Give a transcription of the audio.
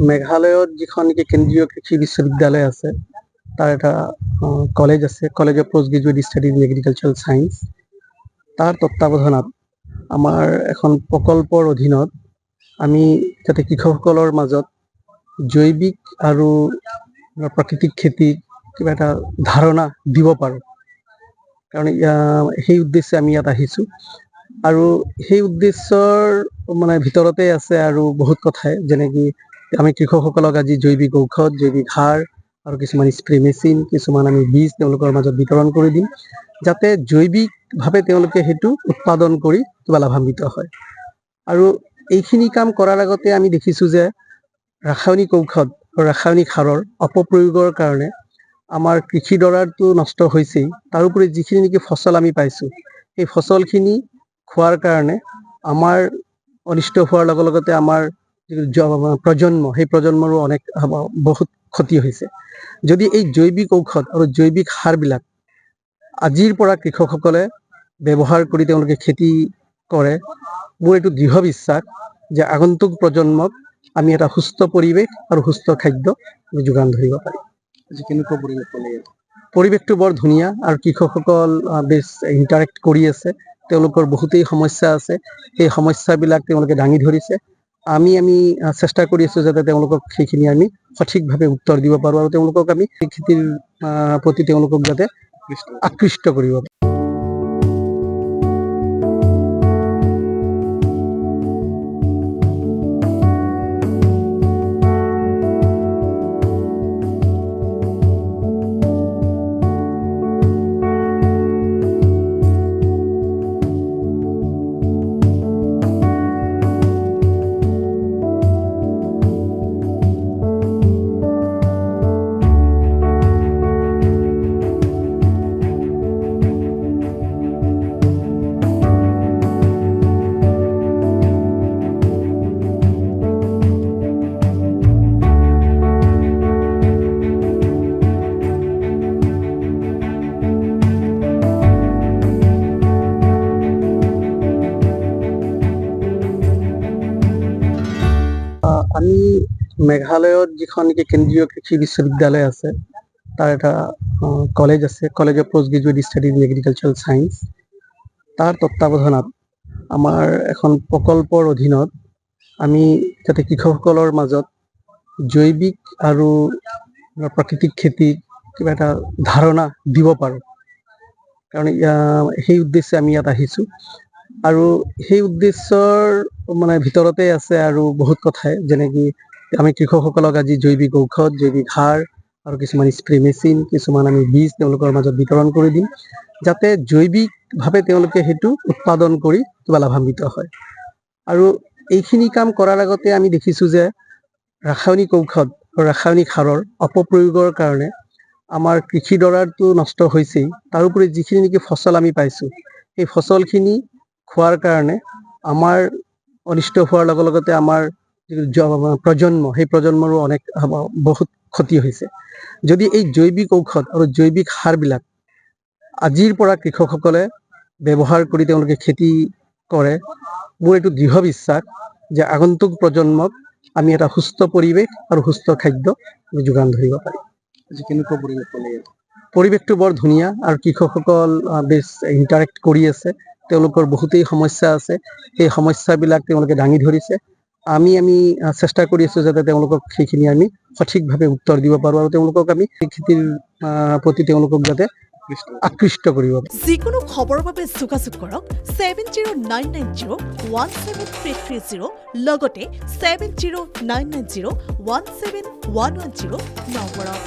মেঘালয়ত যিখন নেকি কেন্দ্ৰীয় কৃষি বিশ্ববিদ্যালয় আছে তাৰ এটা কলেজ আছে, college of post graduate studies in agricultural science. তাৰ তত্ত্বাৱধানত আমাৰ এখন প্ৰকল্পৰ অধীনত আমি যাতে কৃষকসকলৰ মাজত জৈৱিক আৰু প্ৰাকৃতিক খেতিৰ কিবা এটা ধাৰণা দিব পাৰোঁ, কাৰণ সেই উদ্দেশ্যে আমি ইয়াত আহিছোঁ। আৰু সেই উদ্দেশ্যৰ ভিতৰতে আছে আৰু বহুত কথাই, যেনেকি আমি কৃষকসকলক আজি জৈৱিক ঔষধ, জৈৱিক সাৰ আৰু কিছুমান স্প্ৰে মেচিন, কিছুমান আমি বীজ তেওঁলোকৰ মাজত বিতৰণ কৰি দিম, যাতে জৈৱিকভাৱে তেওঁলোকে সেইটো উৎপাদন কৰি কিবা লাভান্বিত হয়। আৰু এইখিনি কাম কৰাৰ আগতে আমি দেখিছোঁ যে ৰাসায়নিক ঔষধ আৰু ৰাসায়নিক সাৰৰ অপপ্ৰয়োগৰ কাৰণে আমাৰ কৃষিডৰাটো নষ্ট হৈছেই, তাৰোপৰি যিখিনি নেকি ফচল আমি পাইছোঁ সেই ফচলখিনি খোৱাৰ কাৰণে আমাৰ অনিষ্ট হোৱাৰ লগতে আমাৰ প্ৰজন্ম, সেই প্ৰজন্মৰো বহুত ক্ষতি হৈছে। যদি এই জৈৱিক ঔষধ আৰু জৈৱিক সাৰবিলাক আজিৰ পৰা কৃষকসকলে ব্যৱহাৰ কৰি তেওঁলোকে খেতি কৰে, মোৰ এইটো দৃঢ় বিশ্বাস যে আগন্তুক প্ৰজন্মক আমি এটা সুস্থ পৰিৱেশ আৰু সুস্থ খাদ্য যোগান ধৰিব পাৰিম। কেনেকুৱা পৰিৱেশ পালে? পৰিৱেশটো বৰ ধুনীয়া আৰু কৃষকসকল বেছ ইণ্টাৰেক্ট কৰি আছে। তেওঁলোকৰ বহুতেই সমস্যা আছে, সেই সমস্যাবিলাক তেওঁলোকে দাঙি ধৰিছে। আমি চেষ্টা কৰি আছোঁ যাতে তেওঁলোকক সেইখিনি আমি সঠিকভাৱে উত্তৰ দিব পাৰোঁ আৰু তেওঁলোকক আমি সেই খেতিৰ প্ৰতি তেওঁলোকক যাতে আকৃষ্ট কৰিব পাৰোঁ। আমি মেঘালয়ত যিখন নেকি কেন্দ্ৰীয় কৃষি বিশ্ববিদ্যালয় আছে তাৰ এটা কলেজ আছে, college of post graduate studies in agricultural science. তাৰ তত্ত্বাৱধানত আমাৰ এখন প্ৰকল্পৰ অধীনত আমি যাতে কৃষকসকলৰ মাজত জৈৱিক আৰু প্ৰাকৃতিক খেতিৰ কিবা এটা ধাৰণা দিব পাৰোঁ, কাৰণ সেই উদ্দেশ্যে আমি ইয়াত আহিছোঁ। আৰু সেই উদ্দেশ্যৰ ভিতৰতে আছে আৰু বহুত কথাই, যেনেকি আমি কৃষকসকলক আজি জৈৱিক ঔষধ, জৈৱিক সাৰ আৰু কিছুমান স্প্ৰে মেচিন, কিছুমান আমি বীজ তেওঁলোকৰ মাজত বিতৰণ কৰি দিম, যাতে জৈৱিকভাৱে তেওঁলোকে সেইটো উৎপাদন কৰি কিবা লাভান্বিত হয়। আৰু এইখিনি কাম কৰাৰ আগতে আমি দেখিছোঁ যে ৰাসায়নিক ঔষধ আৰু ৰাসায়নিক সাৰৰ অপপ্ৰয়োগৰ কাৰণে আমাৰ কৃষিডৰাটো নষ্ট হৈছেই, তাৰোপৰি যিখিনি নেকি ফচল আমি পাইছোঁ সেই ফচলখিনি খোৱাৰ কাৰণে আমাৰ অনিষ্ট হোৱাৰ লগতে আমাৰ প্ৰজন্ম, সেই প্ৰজন্মৰো বহুত ক্ষতি হৈছে। যদি এই জৈৱিক ঔষধ আৰু জৈৱিক সাৰবিলাক আজিৰ পৰা কৃষকসকলে ব্যৱহাৰ কৰি তেওঁলোকে খেতি কৰে, মোৰ এইটো দৃঢ় বিশ্বাস যে আগন্তুক প্ৰজন্মক আমি এটা সুস্থ পৰিৱেশ আৰু সুস্থ খাদ্য যোগান ধৰিব পাৰিম। কেনেকুৱা পৰিৱেশ পালে? পৰিৱেশটো বৰ ধুনীয়া আৰু কৃষকসকল বেছ ইণ্টাৰেক্ট কৰি আছে। তেওঁলোকৰ বহুতেই সমস্যা আছে, সেই সমস্যাবিলাক তেওঁলোকে দাঙি ধৰিছে। আমি চেষ্টা কৰি আছোঁ যাতে তেওঁলোকক সেইখিনি আমি সঠিকভাৱে উত্তৰ দিব পাৰোঁ আৰু তেওঁলোকক আমি সেই খেতিৰ প্ৰতি তেওঁলোকক যাতে আকৃষ্ট কৰিব পাৰোঁ। যিকোনো খবৰৰ বাবে যোগাযোগ কৰক 7099017330 লগতে 7099017110 নম্বৰত।